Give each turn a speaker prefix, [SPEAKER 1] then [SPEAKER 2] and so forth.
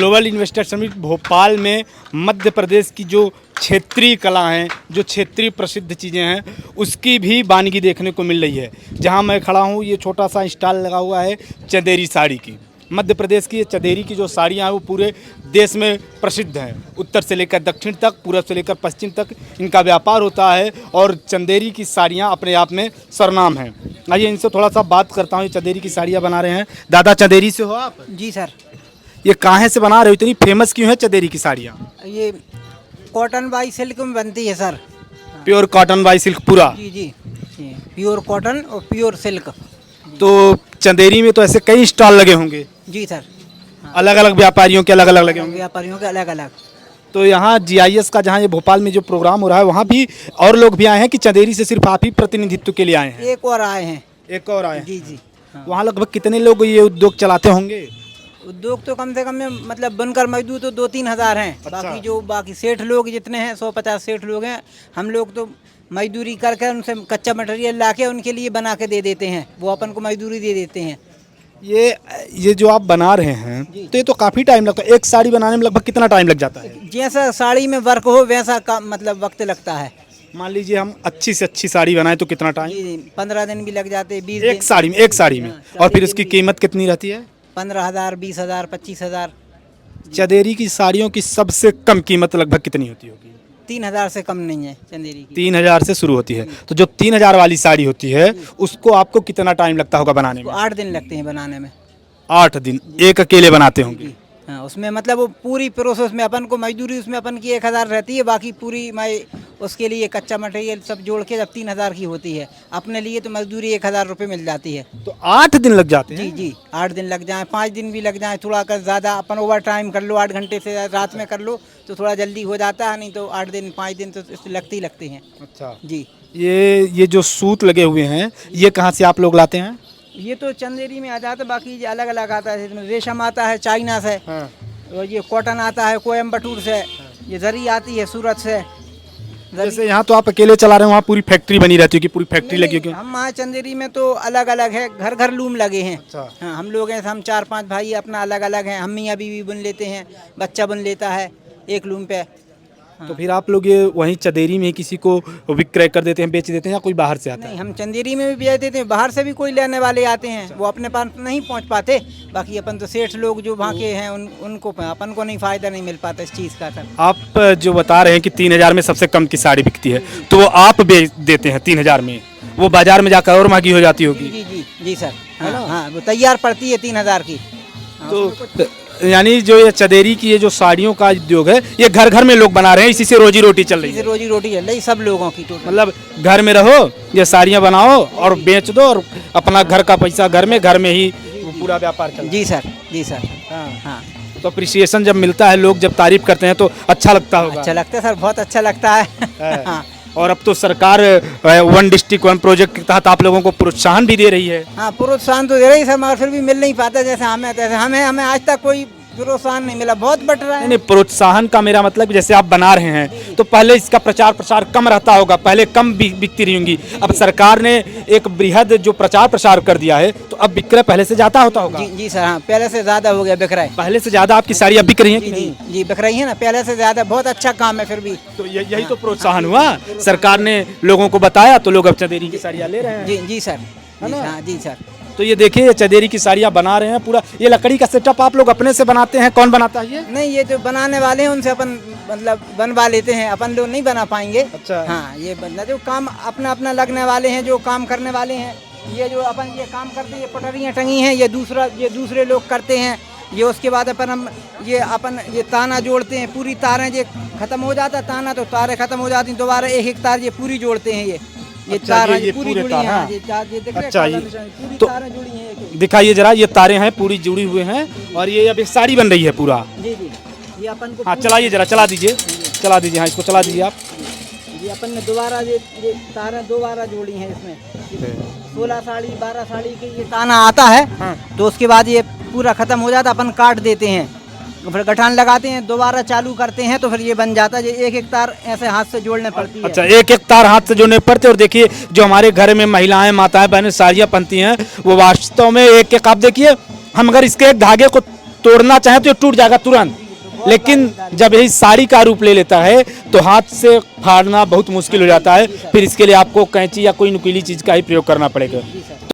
[SPEAKER 1] Global investor summit Bhopal में मध्य प्रदेश की जो क्षेत्रीय कला हैं, जो क्षेत्रीय प्रसिद्ध चीज़ें हैं, उसकी भी वानगी देखने को मिल रही है। जहां मैं खड़ा हूं, ये छोटा सा स्टॉल लगा हुआ है चंदेरी साड़ी की। मध्य प्रदेश की चंदेरी की जो साड़ियां हैं वो पूरे देश में प्रसिद्ध हैं। उत्तर से लेकर दक्षिण तक, पूरब से लेकर पश्चिम तक इनका व्यापार होता है और चंदेरी की साड़ियां अपने आप में सरनाम हैं। आइए इनसे थोड़ा सा बात करता हूँ। ये चंदेरी की साड़ियाँ बना रहे हैं। दादा, चंदेरी से हो आप?
[SPEAKER 2] जी सर।
[SPEAKER 1] ये कहाँ से बना रहे हो? इतनी फेमस क्यों है चंदेरी की साड़ियाँ?
[SPEAKER 2] ये कॉटन बाई सिल्क में बनती है sir.
[SPEAKER 1] Pure cotton by silk पूरा?
[SPEAKER 2] जी जी, प्योर कॉटन और प्योर सिल्क।
[SPEAKER 1] तो चंदेरी में तो ऐसे कई स्टॉल लगे होंगे?
[SPEAKER 2] जी सर।
[SPEAKER 1] अलग अलग व्यापारियों के अलग अलग लगे होंगे?
[SPEAKER 2] व्यापारियों के अलग अलग।
[SPEAKER 1] तो यहाँ GIS का जहाँ ये भोपाल में जो प्रोग्राम हो रहा है, वहाँ भी और लोग भी आए हैं कि चंदेरी से सिर्फ आप ही प्रतिनिधित्व के लिए आए हैं?
[SPEAKER 2] एक और आए हैं।
[SPEAKER 1] एक और आए हैं?
[SPEAKER 2] जी जी।
[SPEAKER 1] वहाँ लगभग कितने लोग ये उद्योग चलाते होंगे?
[SPEAKER 2] उद्योग तो कम से कम में मतलब बनकर मजदूर तो 2-3 हज़ार हैं।
[SPEAKER 1] अच्छा।
[SPEAKER 2] बाकी सेठ लोग जितने हैं 150 सेठ लोग हैं। हम लोग तो मजदूरी करके उनसे कच्चा मटेरियल लाके उनके लिए बना के दे देते हैं, वो अपन को मजदूरी दे देते हैं।
[SPEAKER 1] ये जो आप बना रहे हैं तो ये तो काफ़ी टाइम लगता है। एक साड़ी बनाने में लगभग कितना टाइम लग जाता है?
[SPEAKER 2] जैसा साड़ी में वर्क हो वैसा का मतलब वक्त लगता है।
[SPEAKER 1] मान लीजिए हम अच्छी से अच्छी साड़ी बनाए तो कितना टाइम?
[SPEAKER 2] जी, 15 दिन भी लग जाते हैं, 20
[SPEAKER 1] एक साड़ी में। और फिर उसकी कीमत कितनी रहती है?
[SPEAKER 2] 15,000, 20,000, 25,000।
[SPEAKER 1] चंदेरी की साड़ियों की सबसे कम कीमत लगभग कितनी होती होगी?
[SPEAKER 2] 3,000 से कम नहीं है चंदेरी की।
[SPEAKER 1] 3,000 से शुरू होती है। तो जो 3,000 वाली साड़ी होती है उसको आपको कितना टाइम लगता होगा बनाने में?
[SPEAKER 2] 8 दिन लगते हैं बनाने में।
[SPEAKER 1] 8 दिन एक अकेले बनाते होंगे?
[SPEAKER 2] हाँ, उसमें मतलब वो पूरी प्रोसेस में अपन को मजदूरी उसमें अपन की 1,000 रहती है, बाकी पूरी मैं उसके लिए कच्चा मटेरियल सब जोड़ के जब 3,000 की होती है, अपने लिए तो मजदूरी 1,000 रुपये मिल जाती है।
[SPEAKER 1] तो 8 दिन लग जाते हैं?
[SPEAKER 2] जी जी, 8 दिन लग जाए, 5 दिन भी लग जाए, थोड़ा कर ज़्यादा अपन ओवर टाइम कर लो, 8 घंटे से रात में कर लो तो थोड़ा जल्दी हो जाता है, नहीं तो 8 दिन 5 दिन तो लगते ही लगते हैं।
[SPEAKER 1] अच्छा
[SPEAKER 2] जी।
[SPEAKER 1] ये जो सूत लगे हुए हैं ये कहाँ से आप लोग लाते हैं?
[SPEAKER 2] ये तो चंदेरी में आ जाता है, बाकी अलग अलग आता है। इसमें रेशम आता है चाइना से।
[SPEAKER 1] हाँ।
[SPEAKER 2] और ये कॉटन आता है कोयम्बटूर से। ये जरी आती है सूरत से।
[SPEAKER 1] जैसे यहाँ तो आप अकेले चला रहे हैं, वहाँ पूरी फैक्ट्री बनी रहती है कि पूरी फैक्ट्री लगी होगी?
[SPEAKER 2] हम वहाँ चंदेरी में तो अलग अलग है, घर घर लूम लगे हैं।
[SPEAKER 1] अच्छा।
[SPEAKER 2] हाँ, हम लोग हैं, हम 4-5 भाई अपना अलग अलग हैं। हम मियाँ बीवी बुन लेते हैं, बच्चा बुन लेता है एक लूम पे।
[SPEAKER 1] तो फिर आप लोग ये वहीं चंदेरी में ही किसी को विक्रय कर देते हैं, बेच देते हैं, या कोई बाहर से आता है?
[SPEAKER 2] नहीं, हम चंदेरी में भी बेच देते हैं, बाहर से भी कोई लेने वाले आते हैं, वो अपने पास नहीं पहुंच पाते। बाकी अपन तो सेठ लोग जो वहाँ के हैं उनको अपन को नहीं फ़ायदा नहीं मिल पाता इस चीज़ का। सर आप
[SPEAKER 1] जो बता रहे हैं कि 3,000 में सबसे कम की साड़ी बिकती है, तो वो आप बेच देते हैं 3,000 में, वो बाजार में जाकर और महंगी हो जाती होगी?
[SPEAKER 2] जी जी जी सर। हाँ हाँ, वो तैयार पड़ती है 3,000 की।
[SPEAKER 1] तो यानी जो ये चंदेरी की ये जो साड़ियों का उद्योग है, ये घर घर में लोग बना रहे हैं, इसी से रोजी रोटी चल रही है?
[SPEAKER 2] रोजी रोटी चल रही सब लोगों की।
[SPEAKER 1] मतलब घर में रहो, ये साड़ियाँ बनाओ और बेच दो और अपना घर का पैसा घर में ही पूरा व्यापार चल।
[SPEAKER 2] जी सर, जी सर।
[SPEAKER 1] हाँ
[SPEAKER 2] हाँ।
[SPEAKER 1] तो अप्रिसिएशन जब मिलता है, लोग जब तारीफ करते हैं तो अच्छा लगता होगा?
[SPEAKER 2] अच्छा लगता है सर, बहुत अच्छा लगता है। हाँ।
[SPEAKER 1] और अब तो सरकार 1 डिस्ट्रिक्ट 1 प्रोजेक्ट के तहत आप लोगों को प्रोत्साहन भी दे रही है?
[SPEAKER 2] हाँ, प्रोत्साहन तो दे रही सर, मगर फिर भी मिल नहीं पाता जैसे हमें, तैसे हमें आज तक कोई प्रोत्साहन नहीं मिला। बहुत बट रहा है।
[SPEAKER 1] नहीं, प्रोत्साहन का मेरा मतलब जैसे आप बना रहे हैं तो पहले इसका प्रचार प्रसार कम रहता होगा, पहले कम बिकती रही होंगी। अब सरकार ने एक बृहद जो प्रचार प्रसार कर दिया है तो अब विक्रय पहले से ज्यादा होता होगा?
[SPEAKER 2] जी जी सर। हाँ, पहले से ज्यादा हो गया विक्रय।
[SPEAKER 1] पहले से ज्यादा आपकी साड़ियाँ बिक रही हैं कि नहीं?
[SPEAKER 2] जी, बिक रही है ना, पहले से ज्यादा। बहुत अच्छा काम है फिर भी।
[SPEAKER 1] तो यही तो प्रोत्साहन हुआ, सरकार ने लोगों को बताया तो लोग अब चंदेरी की साड़ियाँ ले रहे हैं।
[SPEAKER 2] जी जी सर। हाँ जी सर।
[SPEAKER 1] तो ये देखिए, ये चंदेरी की साड़ियाँ बना रहे हैं पूरा। ये लकड़ी का सेटअप आप लोग अपने से बनाते हैं? कौन बनाता है ये?
[SPEAKER 2] नहीं, ये जो बनाने वाले हैं उनसे अपन मतलब बनवा लेते हैं, अपन लोग नहीं बना पाएंगे।
[SPEAKER 1] अच्छा।
[SPEAKER 2] हाँ, ये बंदा जो काम अपना अपना लगने वाले हैं, जो काम करने वाले हैं, ये जो अपन ये काम करते हैं, ये पटरियाँ टंगी हैं, ये दूसरे लोग करते हैं। ये उसके बाद अपन ये ताना जोड़ते हैं, पूरी तारें ये खत्म हो जाता ताना, तो तारें खत्म हो जाती, दोबारा एक तार ये पूरी जोड़ते हैं। ये
[SPEAKER 1] अच्छा,
[SPEAKER 2] तार
[SPEAKER 1] ये
[SPEAKER 2] पूरी
[SPEAKER 1] पूरे
[SPEAKER 2] जुड़ी
[SPEAKER 1] तार,
[SPEAKER 2] हैं।
[SPEAKER 1] हाँ।
[SPEAKER 2] ये दिख रहे हैं,
[SPEAKER 1] अच्छा,
[SPEAKER 2] काला
[SPEAKER 1] ये
[SPEAKER 2] निशान, पूरी
[SPEAKER 1] तो
[SPEAKER 2] तारें जुड़ी हैं एक।
[SPEAKER 1] दिखाइए जरा, ये तारें हैं पूरी जुड़ी हुए हैं और ये अब एक साड़ी बन रही है पूरा।
[SPEAKER 2] जी जी, ये अपन को
[SPEAKER 1] हाँ, चलाइए जरा, चला दीजिए। हाँ, इसको चला दीजिए आप।
[SPEAKER 2] ये अपन ने दोबारा ये तारें दोबारा जोड़ी हैं इसमें। 16 साड़ी 12 साड़ी की ये ताना आता है।
[SPEAKER 1] हाँ।
[SPEAKER 2] तो उसके बाद ये पूरा खत्म हो जाता, अपन काट देते हैं, फिर गठान लगाते हैं, दोबारा चालू करते हैं, तो फिर ये बन जाता है। ये एक तार ऐसे हाथ से जोड़ने पड़ती है।
[SPEAKER 1] अच्छा, एक तार हाथ से जोड़ने पड़ते। और देखिए, जो हमारे घर में महिलाएं, माताएं, बहनें साड़ियाँ पहनती हैं, वो वास्तव में एक आप देखिए, हम अगर इसके एक धागे को तोड़ना चाहे तो ये टूट जाएगा तुरंत, लेकिन जब यही साड़ी का रूप ले लेता है तो हाथ से फाड़ना बहुत मुश्किल हो जाता है। फिर इसके लिए आपको कैंची या कोई नुकीली चीज़ का ही प्रयोग करना पड़ेगा।